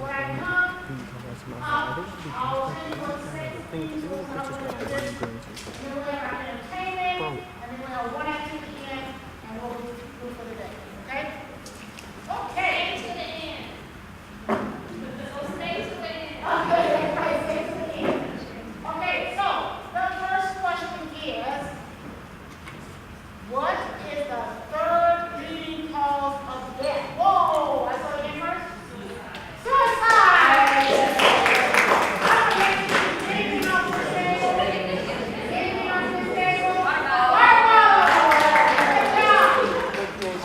when I come, I'll tell you what to say. Please will come with this. And then we'll have our entertainment, and then we'll have one activity in, and we'll do for the day. Okay? Okay. Stay to the end. So stay to the end. Okay, everybody stay to the end. Okay, so the first question is, what is the third leading cause of death? Whoa! I saw it again first. Suicide! Anything else to say? Anything else to say? Good job.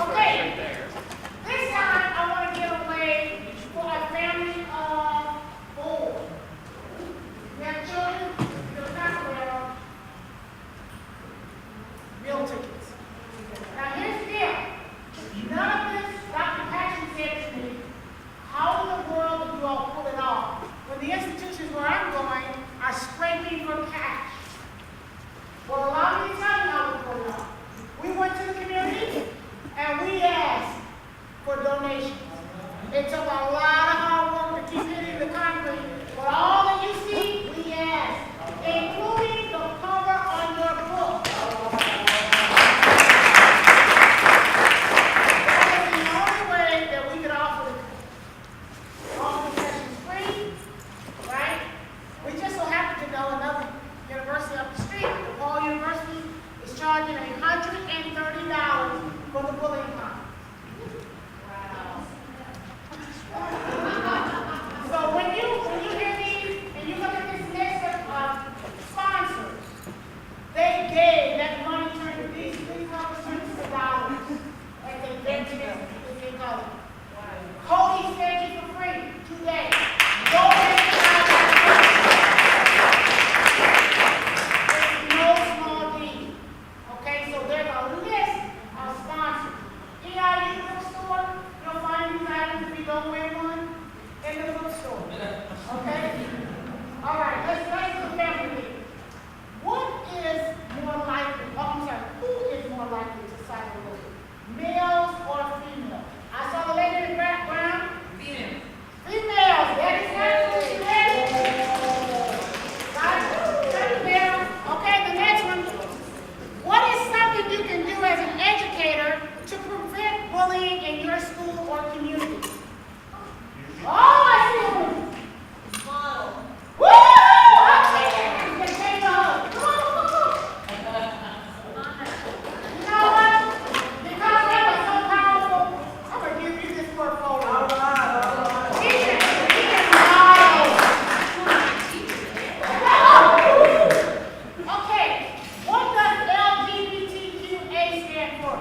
Okay. This time I want to give away for a family of 4. We have children, you're not aware of meal tickets. Now here's the deal. None of this, Dr. Patrick said to me, how in the world do you all pull it off when the institutions where I'm going are scraping for cash? Well, allow me to tell you how we pull it off. We went to the community and we asked for donations. It took a lot of hard work to keep hitting the concrete, but all that you see, we asked, including the cover on your book. That is the only way that we could offer the sessions free, right? We just so happen to know another university up the street, DePaul University, is charging $130 for the bullying conference. So when you hear these and you look at this list of sponsors, they gave that money turned these conferences to dollars as they venture as they call it. Cody fed you for free today. Go ahead and try that. It's no small deal. Okay, so there's a list of sponsors. EIU bookstore, you'll find these items if you don't wear one in the bookstore. Okay? All right, let's do the family meeting. What is more likely, who is more likely to sign a will? Males or females? I saw the lady in the background. Females. Females, that is absolutely correct. Okay, the next one. What is something you can do as an educator to prevent bullying in your school or community? Oh, I see one. Model. Woo! Okay, let's take a hug. Come on. You know what? Because they were so powerful, I'm going to give you this portfolio. He can model. Okay, what does LGBTQA stand for?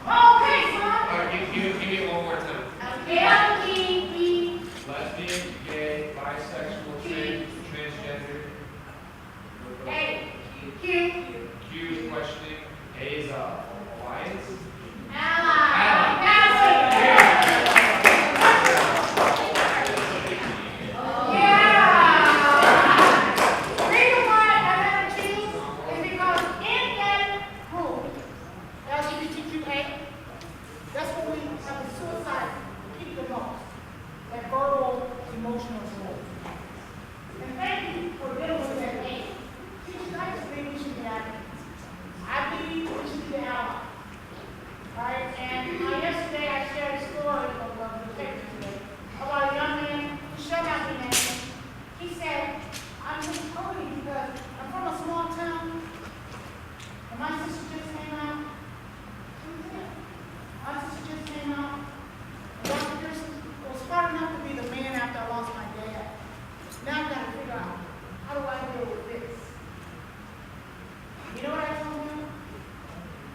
Okay, son. Give me one more time. LGBT. Lesbian, gay, bisexual, transgender. A. Q. Q is questioning. A is alliance. Ally. Yeah. The reason why I never choose is because in that group, LGBTQA, that's what we have the suicide keep the most. That verbal, emotional support. And thank you for dealing with that name. I just think we should be happy. I believe we should be the ally. Right? And yesterday I shared a story of the paper today about a young man who shut out the name. He said, I'm just hurting because I'm from a small town and my sister just came out. My sister just came out. And Dr. Pearson was smart enough to be the man after I lost my dad. Now I've got to figure out, how do I deal with this? You know what I told him?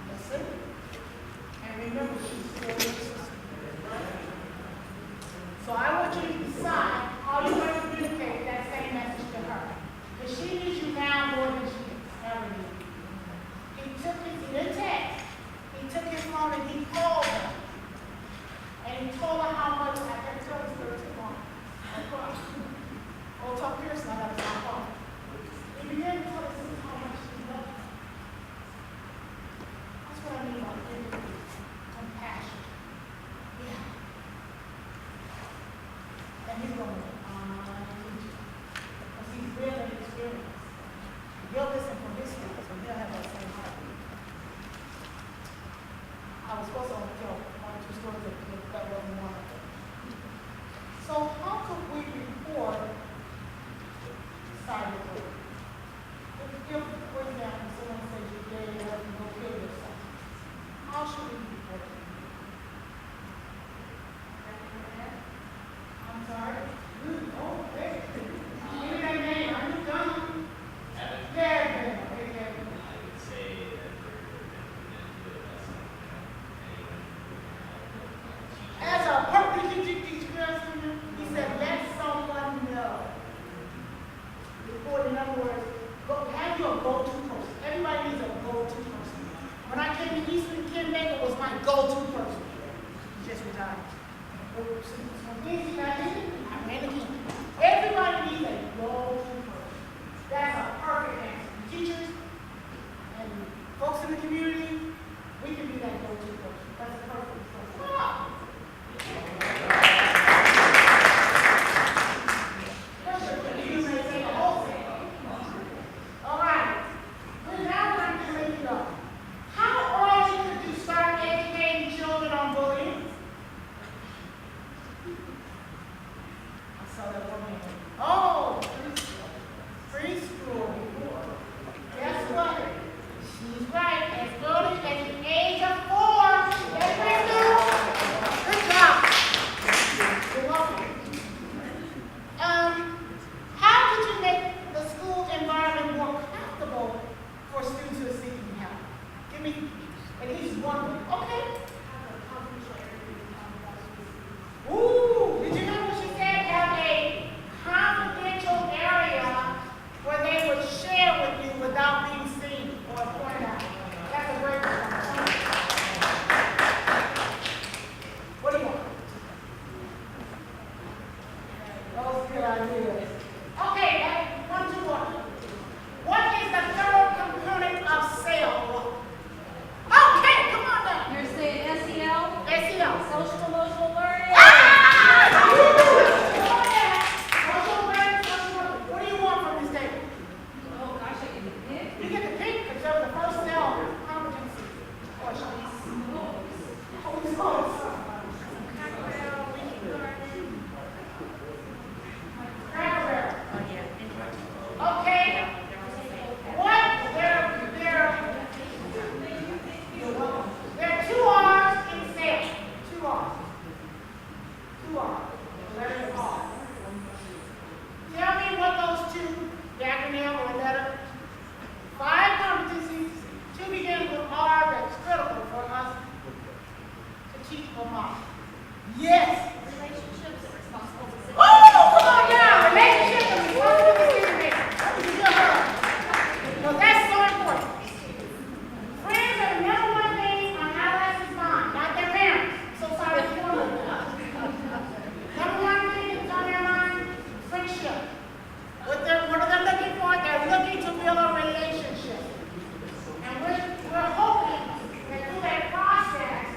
Listen. And remember, she's still your sister. So I want you to decide how you're going to communicate that same message to her. Because she needs you now more than she ever did. He didn't text. He took his phone and he called her. And he told her how much, I can't tell this story too long. Old Tom Pearson, I got his phone. He began to tell us how much he loved her. That's what I mean by empathy, compassion. Yeah. And he's going to teach you. Because he's really experienced. You'll listen from his speech, so he'll have that same heart. I was supposed to only tell one or two stories that wasn't one of them. So how could we report cyberbullying? If, for example, someone says you're gay or you go kill yourself, how should we report it? I'm sorry? Oh, hey. Give me that name. Are you done? Yeah. I would say that As a perfect teacher, he said, let someone know. Before, in other words, have your go-to person. Everybody needs a go-to person. When I came to Eastern, Ken Baker was my go-to person. He just retired. Some things he got in, I ran again. Everybody needs a go-to person. That's a perfect answer. Teachers and folks in the community, we can be that go-to person. That's a perfect person. Wow. You may take a whole thing. All right. Well, now I'm going to make it up. How early could you start educating children on bullying? I saw that one man. Oh, preschool. Guess what? She's right. As early as the age of 4. That's preschool. Good job. You're welcome. How could you make the school environment more comfortable for students who are seeking help? Give me at least one way. Okay. Ooh, did you know what she said? Have a confidential area where they would share with you without being seen or pointed out. That's a great one. What do you want? Those good ideas. Okay, 1, 2, 1. What is the third component of SEL? Okay, come on now. You're saying SEL? SEL. Social emotional learning? What do you want from this table? Oh gosh, I get to pick. You get to pick because they're the first cell competency question. Oh, it's close. Okay. What? There are 2 R's in SEL. 2 R's. 2 R's. Letter R. Tell me what those 2, the acronym or letter. 5 competencies. 2 begin with R that's critical for us to teach Vermont. Yes. Relationships are responsible for Oh, come on now. Relationship and responsibility. So that's so important. Friends are the number one thing on adolescents' mind, not their parents. So sorry to warn you. Number one thing that's on their mind, friendship. What are they looking for? They're looking to build a relationship. And we're hoping that through that process,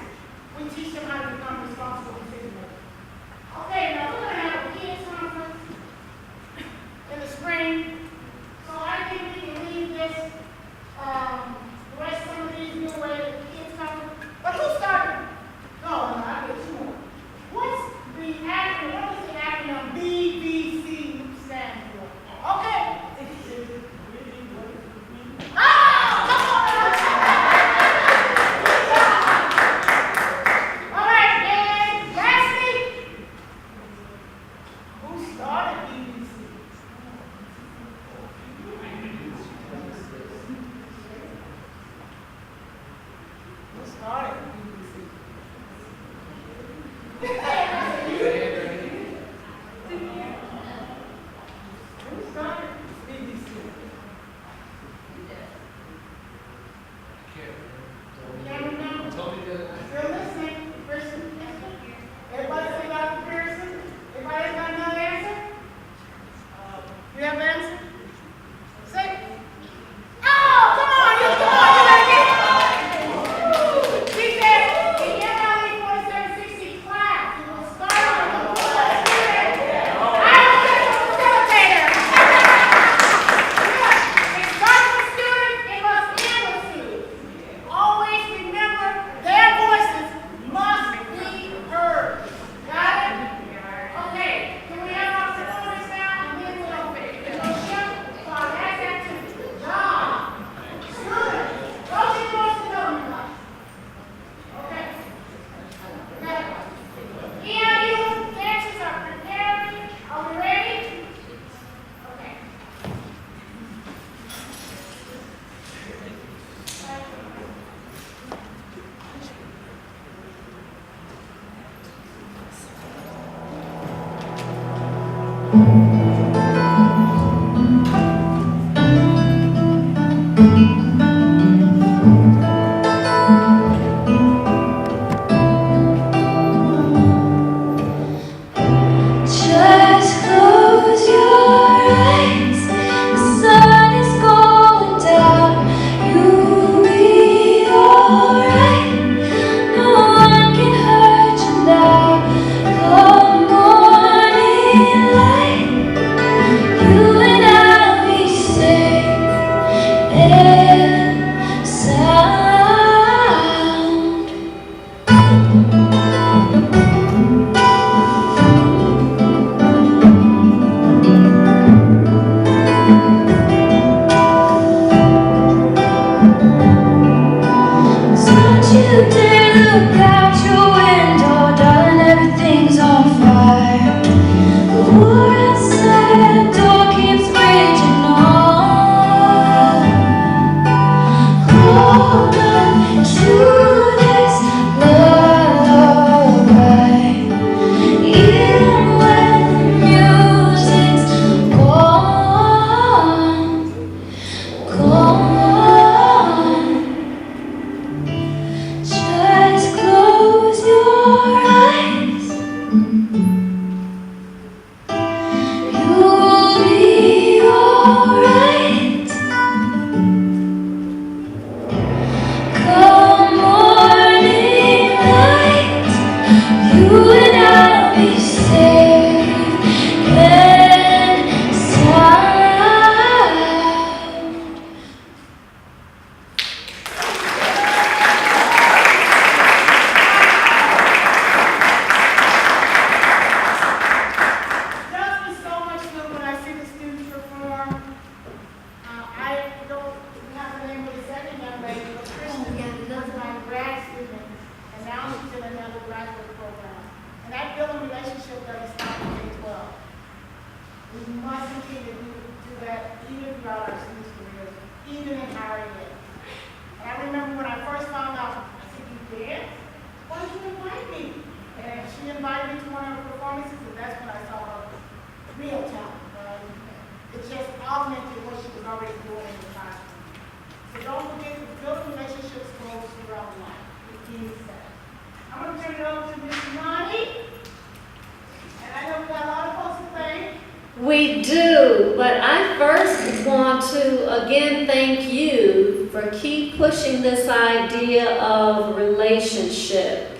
we teach them how to become responsible decision makers. Okay, now we're going to have a kids conference in the spring. So I think we can leave this, the rest of some of these new way to the kids conference. But who started? No, I get 2 more. What's the acronym? What does the acronym BBC stand for? Okay. All right, and lastly, who started BBC? Who started BBC? Who started BBC? Cameron now? Still listening. Pearson? Everybody say Dr. Pearson? Everybody got another answer? Just close your eyes. The sun is going down. You'll be alright. No one can hurt you now. Come morning light, you and I'll be safe and sound. Don't you dare look out your window, darling, everything's on fire. The war outside the door keeps raging on. Hold on to this lullaby, even when the music's gone, gone. Just close your eyes. You'll be alright. Come morning light, you and I'll be safe and sound. Does me so much good when I see the students perform. I don't have the name of the second young lady, but Kristen was my grad student, and now she's in another graduate program. And that building relationship doesn't stop at K-12. We must continue to do that even throughout our students' careers, even in higher ed. And I remember when I first found out, I said, "You dance? Why did you invite me?" And she invited me to one of her performances, and that's when I saw her real talent, right? It just augmented what she was already doing in the classroom. So don't forget to build relationships goes throughout life. It means that. I'm going to turn it over to Miss Imani. And I know we got a lot of folks to thank. We do, but I first want to again thank you for keep pushing this idea of relationship.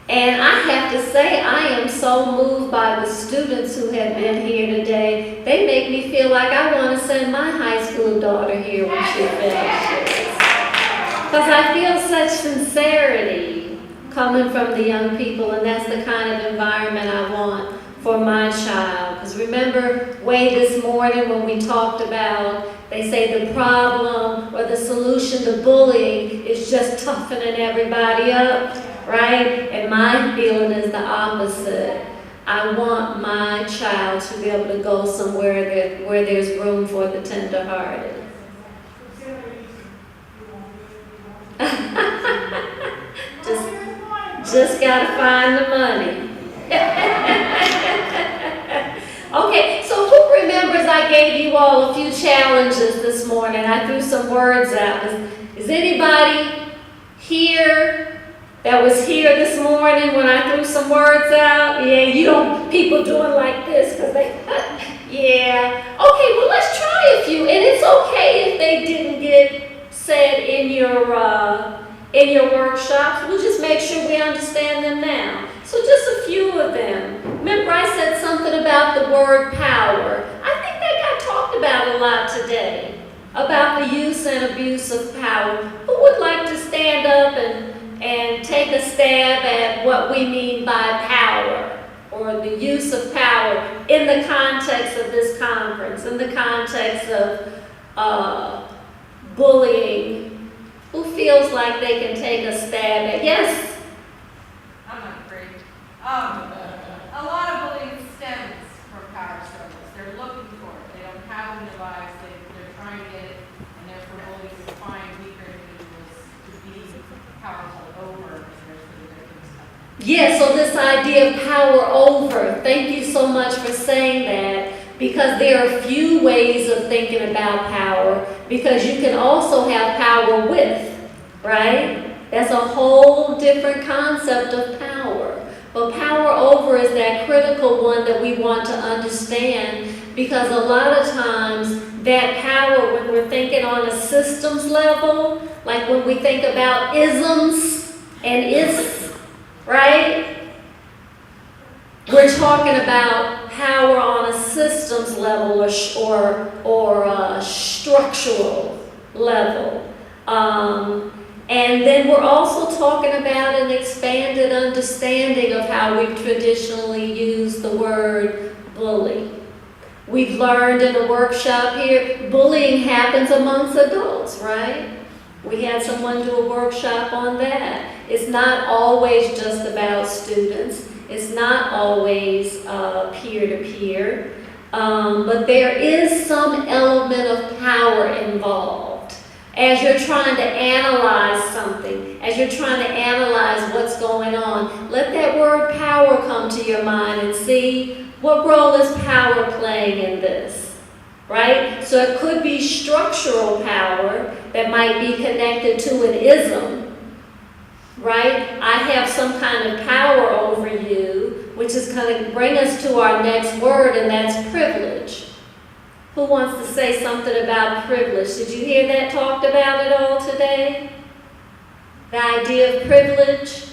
And I have to say, I am so moved by the students who have been here today. They make me feel like I want to send my high school daughter here when she finishes. Because I feel such sincerity coming from the young people, and that's the kind of environment I want for my child. Because remember way this morning when we talked about, they say the problem or the solution to bullying is just toughening everybody up, right? And my feeling is the opposite. I want my child to be able to go somewhere where there's room for the tenderhearted. Just gotta find the money. Okay, so who remembers I gave you all a few challenges this morning? I threw some words out. Is anybody here that was here this morning when I threw some words out? Yeah, you don't, people doing like this because they, yeah. Okay, well let's try a few, and it's okay if they didn't get said in your workshops. We'll just make sure we understand them now. So just a few of them. Remember I said something about the word power. I think that got talked about a lot today, about the use and abuse of power. Who would like to stand up and take a stab at what we mean by power, or the use of power in the context of this conference, in the context of bullying? Who feels like they can take a stab at? Yes? I'm not afraid. A lot of bullying stems from power struggles. They're looking for it. They don't have it in their lives. They're trying to get it, and therefore bullies to find weaker individuals to be powerful over the rest of the victims. Yeah, so this idea of power over, thank you so much for saying that. because there are few ways of thinking about power, because you can also have power with, right? That's a whole different concept of power. But power over is that critical one that we want to understand, because a lot of times that power, when we're thinking on a systems level, like when we think about isms and is, right? We're talking about power on a systems level or a structural level. And then we're also talking about an expanded understanding of how we've traditionally used the word bully. We've learned in a workshop here, bullying happens amongst adults, right? We had someone do a workshop on that. It's not always just about students. It's not always peer-to-peer. But there is some element of power involved. As you're trying to analyze something, as you're trying to analyze what's going on, let that word power come to your mind and see what role is power playing in this, right? So it could be structural power that might be connected to an ism, right? I have some kind of power over you, which is going to bring us to our next word, and that's privilege. Who wants to say something about privilege? Did you hear that talked about at all today? The idea of privilege?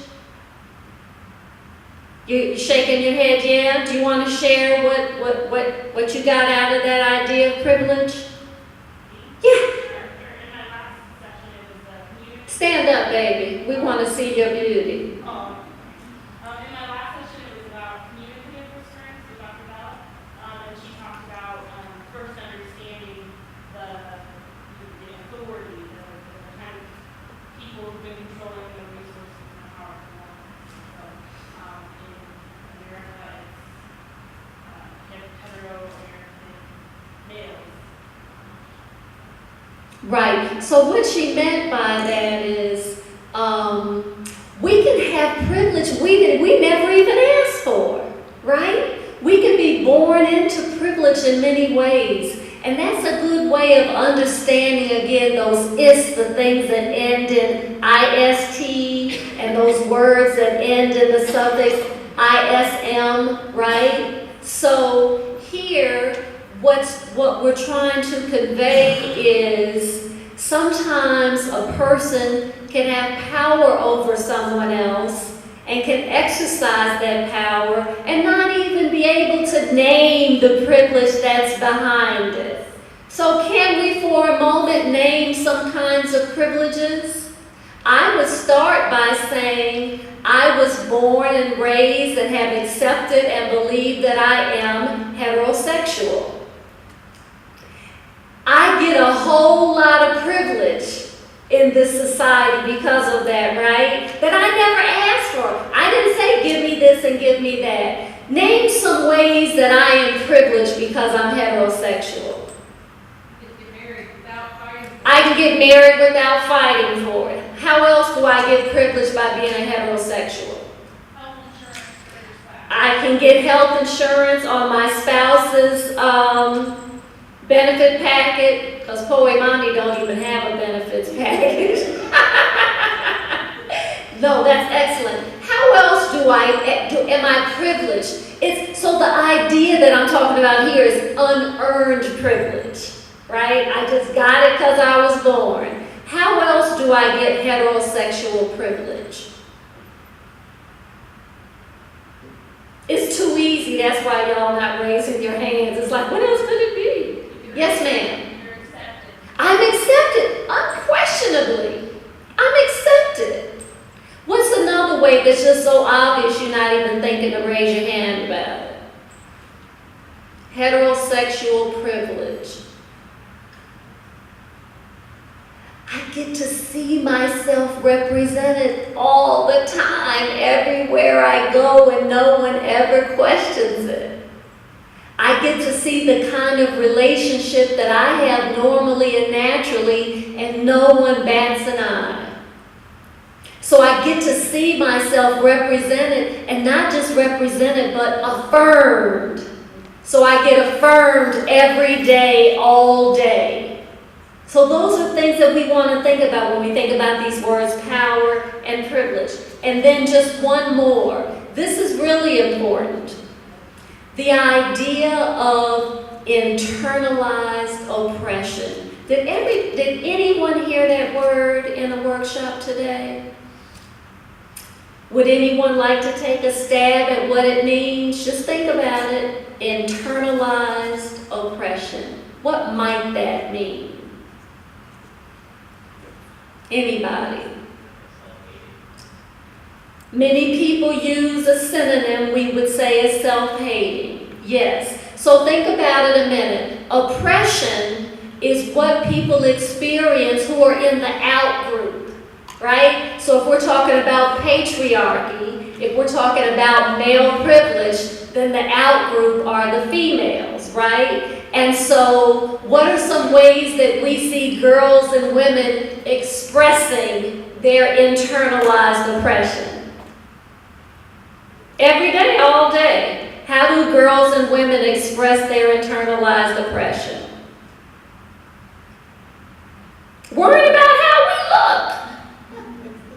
You're shaking your head, yeah? Do you want to share what you got out of that idea of privilege? Yeah. Stand up, baby. We want to see your beauty. In my last session, it was about communicative restraints with Dr. Bell, and she talked about first understanding the authority, the kind of people who've been controlling the resources and the power. So, in America, it's hetero-American males. Right. So what she meant by that is we can have privilege we never even asked for, right? We can be born into privilege in many ways. And that's a good way of understanding, again, those the things that end in ist, and those words that end in the suffix ism, right? So here, what we're trying to convey is sometimes a person can have power over someone else and can exercise that power and not even be able to name the privilege that's behind it. So can we for a moment name some kinds of privileges? I would start by saying I was born and raised and have accepted and believed that I am heterosexual. I get a whole lot of privilege in this society because of that, right? That I never asked for. I didn't say give me this and give me that. Name some ways that I am privileged because I'm heterosexual. You can get married without fighting. I can get married without fighting for it. How else do I get privileged by being a heterosexual? Health insurance for your spouse. I can get health insurance on my spouse's benefit packet, because Poe Monty don't even have a benefits package. No, that's excellent. How else am I privileged? So the idea that I'm talking about here is unearned privilege, right? I just got it because I was born. How else do I get heterosexual privilege? It's too easy, that's why y'all not raising your hands. It's like, what else could it be? Yes, ma'am. You're accepted. I'm accepted, unquestionably. I'm accepted. What's another way that's just so obvious you're not even thinking to raise your hand about it? Heterosexual privilege. I get to see myself represented all the time, everywhere I go, and no one ever questions it. I get to see the kind of relationship that I have normally and naturally, and no one bats an eye. So I get to see myself represented, and not just represented, but affirmed. So I get affirmed every day, all day. So those are things that we want to think about when we think about these words, power and privilege. And then just one more. This is really important. The idea of internalized oppression. Did anyone hear that word in the workshop today? Would anyone like to take a stab at what it means? Just think about it. Internalized oppression. What might that mean? Anybody? Many people use a synonym we would say is self-hating. Yes. So think about it a minute. Oppression is what people experience who are in the out group, right? So if we're talking about patriarchy, if we're talking about male privilege, then the out group are the females, right? And so what are some ways that we see girls and women expressing their internalized oppression? Every day, all day. How do girls and women express their internalized oppression? Worried about how we look.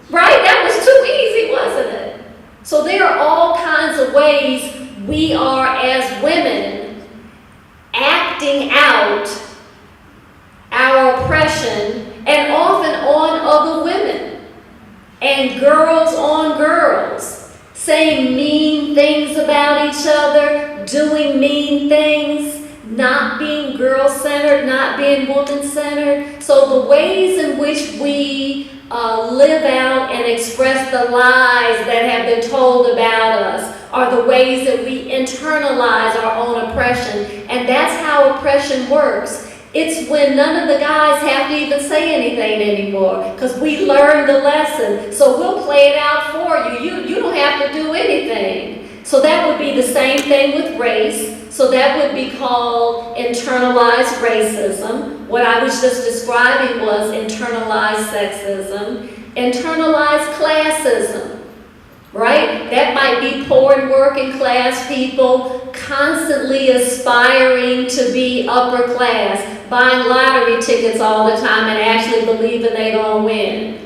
Right? That was too easy, wasn't it? So there are all kinds of ways we are, as women, acting out our oppression, and often on other women, and girls on girls. Saying mean things about each other, doing mean things, not being girl-centered, not being woman-centered. So the ways in which we live out and express the lies that have been told about us are the ways that we internalize our own oppression. And that's how oppression works. It's when none of the guys have to even say anything anymore because we learned the lesson. So we'll play it out for you. You don't have to do anything. So that would be the same thing with race. So that would be called internalized racism. What I was just describing was internalized sexism, internalized classism. Right? That might be poor and working class people constantly aspiring to be upper class, buying lottery tickets all the time and actually believing they're going to win.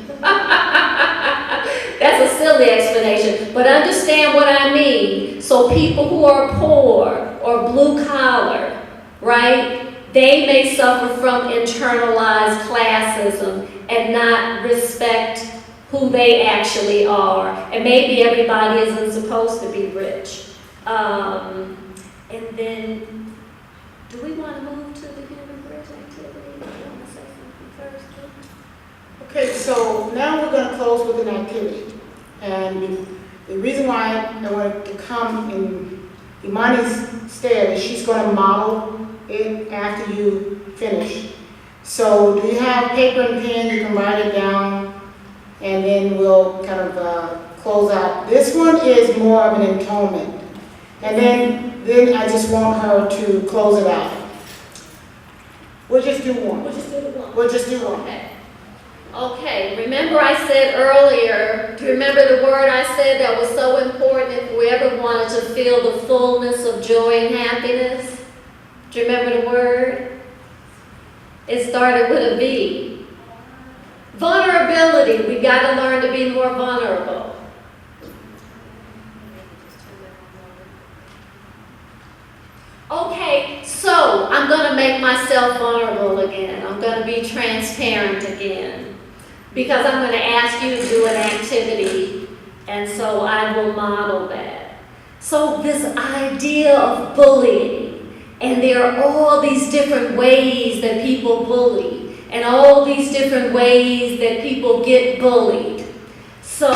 That's a silly explanation, but understand what I mean. So people who are poor or blue collar, right? They may suffer from internalized classism and not respect who they actually are. And maybe everybody isn't supposed to be rich. And then, do we want to move to the human bridge activity? Do you want to say something first? Okay, so now we're going to close with an activity. And the reason why I wanted to come in Imani's stead is she's going to model it after you finish. So do you have paper and pen? You can write it down. And then we'll kind of close out. This one is more of an intonement. And then I just want her to close it out. We'll just do one. We'll just do the one. We'll just do one. Okay. Okay, remember I said earlier, do you remember the word I said that was so important if we ever wanted to feel the fullness of joy and happiness? Do you remember the word? It started with a V. Vulnerability. We've got to learn to be more vulnerable. Okay, so I'm going to make myself vulnerable again. I'm going to be transparent again. Because I'm going to ask you to do an activity, and so I will model that. So this idea of bullying, and there are all these different ways that people bully. And all these different ways that people get bullied. So,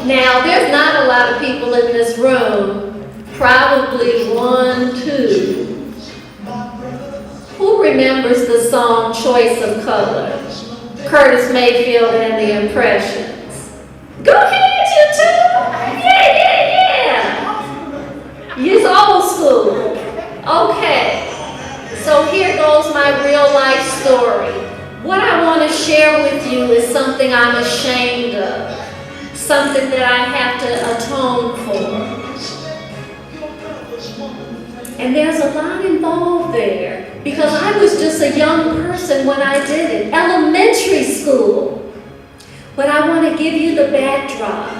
now there's not a lot of people in this room, probably 1, 2. Who remembers the song Choice of Color? Curtis Mayfield and the Impressions. Go ahead, you two! Yeah! It's old school. Okay. So here goes my real life story. What I want to share with you is something I'm ashamed of. Something something that I have to atone for. And there's a lot involved there because I was just a young person when I did it. Elementary school. But I want to give you the backdrop.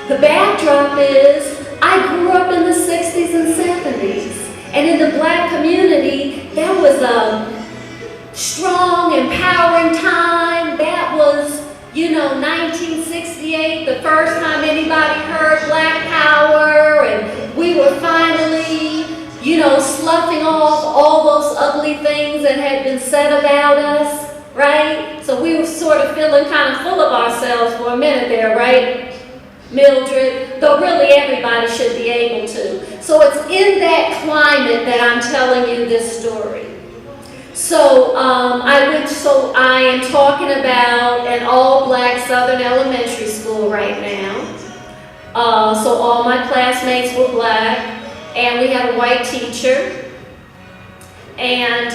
The backdrop is I grew up in the 60s and 70s. And in the black community, that was a strong, empowering time. That was, 1968, the first time anybody heard Black Power, and we were finally, sloughing off all those ugly things that had been said about us, right? So we were sort of feeling kind of full of ourselves for a minute there, right, Mildred? Though really everybody should be able to. So it's in that climate that I'm telling you this story. So I am talking about an all-black Southern elementary school right now. So all my classmates were black, and we had a white teacher. And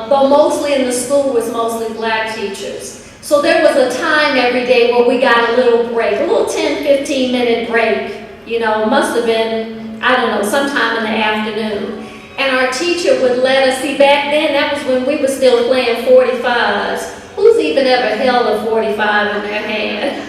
though mostly in the school was mostly black teachers. So there was a time every day where we got a little break, a little 10, 15-minute break. Must have been, I don't know, sometime in the afternoon. And our teacher would let us see, back then, that was when we were still playing 45s. Who's even ever held a 45 in their hand?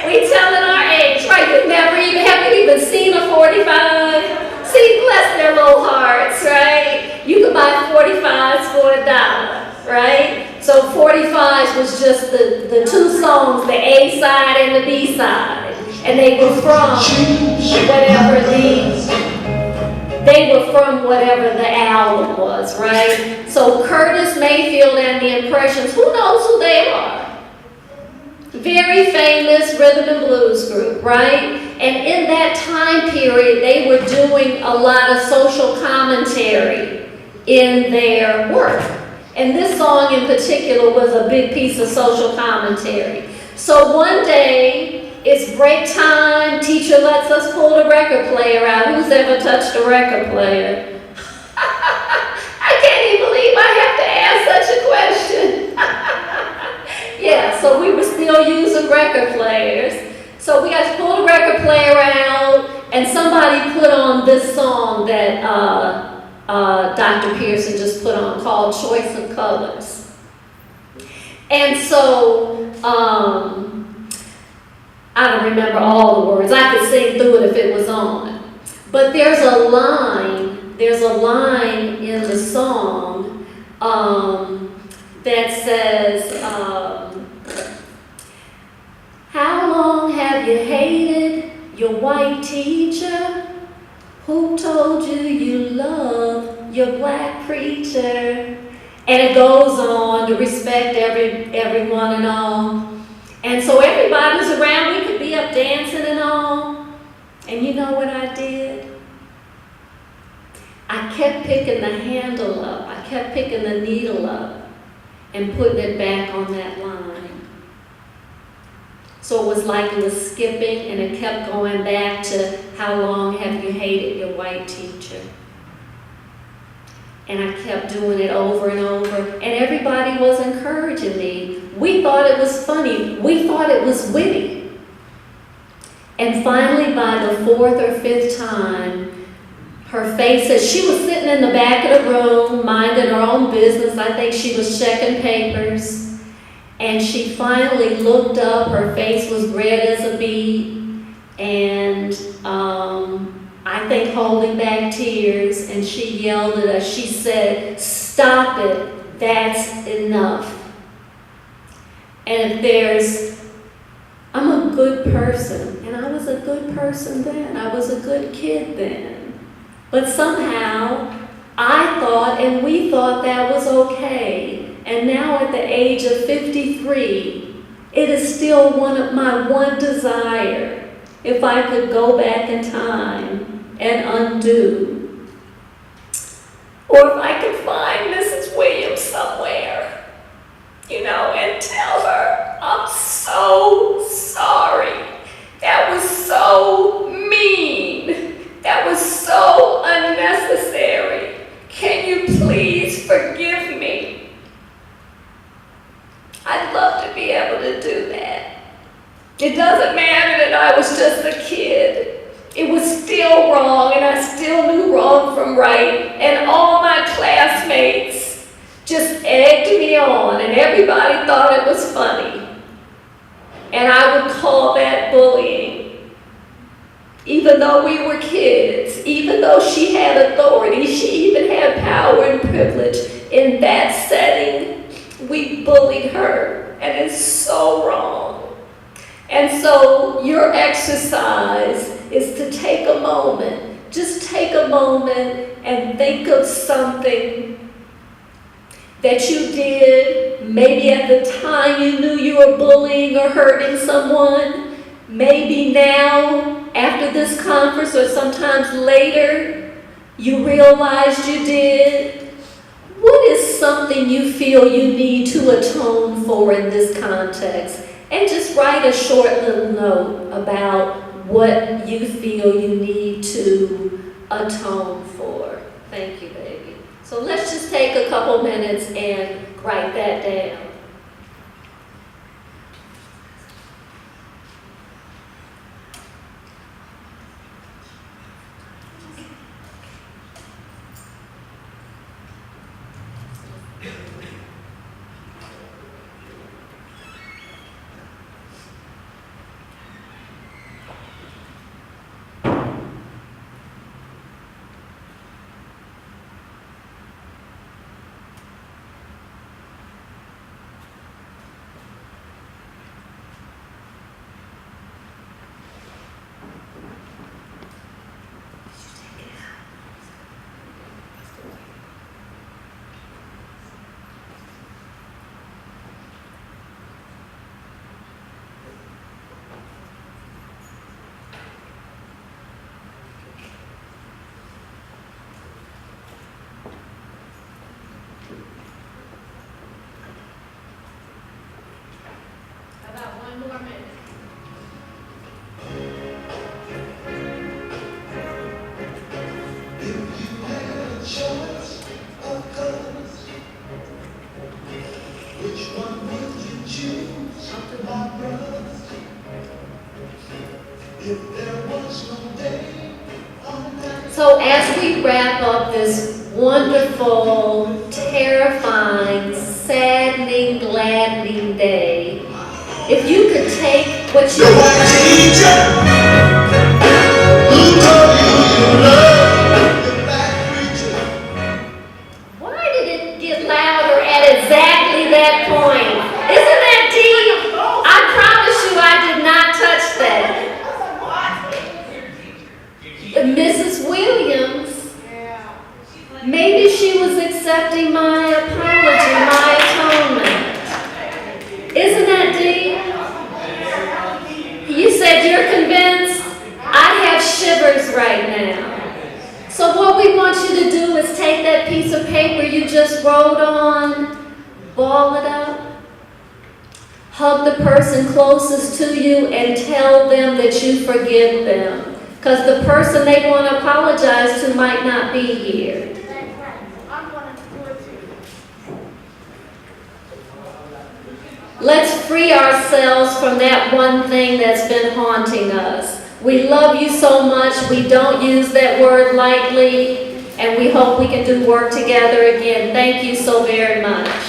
We telling our age, right? Have you even seen a 45? See, bless their little hearts, right? You could buy 45s for $1, right? So 45s was just the two songs, the A side and the B side. And they were from whatever the album was, right? So Curtis Mayfield and the Impressions, who knows who they are? Very famous rhythm and blues group, right? And in that time period, they were doing a lot of social commentary in their work. And this song in particular was a big piece of social commentary. So one day, it's break time, teacher lets us pull the record player out. Who's ever touched a record player? I can't even believe I have to ask such a question. Yeah, so we were still using record players. So we got to pull the record player out, and somebody put on this song that Dr. Pearson just put on called Choice of Colors. And so, I don't remember all the words. I could sing through it if it was on. But there's a line in the song that says, how long have you hated your white teacher? Who told you you love your black preacher? And it goes on to respect everyone and all. And so everybody was around, we could be up dancing and all. And you know what I did? I kept picking the handle up. I kept picking the needle up and putting it back on that line. So it was like it was skipping and it kept going back to how long have you hated your white teacher? And I kept doing it over and over. And everybody was encouraging me. We thought it was funny. We thought it was witty. And finally, by the 4th or 5th time, her face said, she was sitting in the back of the room, minding her own business. I think she was checking papers. And she finally looked up. Her face was red as a beet. And I think holding back tears, and she yelled at us. She said, stop it, that's enough. And I'm a good person, and I was a good person then. I was a good kid then. But somehow, I thought, and we thought that was okay. And now at the age of 53, it is still my one desire, if I could go back in time and undo. Or if I could find Mrs. Williams somewhere, and tell her, I'm so sorry. That was so mean. That was so unnecessary. Can you please forgive me? I'd love to be able to do that. It doesn't matter I was just a kid. It was still wrong, and I still knew wrong from right. And all my classmates just egged me on, and everybody thought it was funny. And I would call that bullying. Even though we were kids, even though she had authority, she even had power and privilege, in that setting, we bullied her, and it's so wrong. And so your exercise is to take a moment, just take a moment and think of something that you did. Maybe at the time you knew you were bullying or hurting someone. Maybe now, after this conference or sometimes later, you realized you did. What is something you feel you need to atone for in this context? And just write a short little note about what you feel you need to atone for. Thank you, baby. So let's just take a couple minutes and write that down. About one more minute. So as we wrap up this wonderful, terrifying, saddening, gladdening day, if you could take what you Why did it get louder at exactly that point? Isn't that deep? I promise you I did not touch that. Mrs. Williams, maybe she was accepting my apology, my atonement. Isn't that deep? You said you're convinced? I have shivers right now. So what we want you to do is take that piece of paper you just wrote on, ball it up, hug the person closest to you and tell them that you forgive them. Because the person they want to apologize to might not be here. I'm going to do it too. Let's free ourselves from that one thing that's been haunting us. We love you so much, we don't use that word lightly, and we hope we can do work together again. Thank you so very much.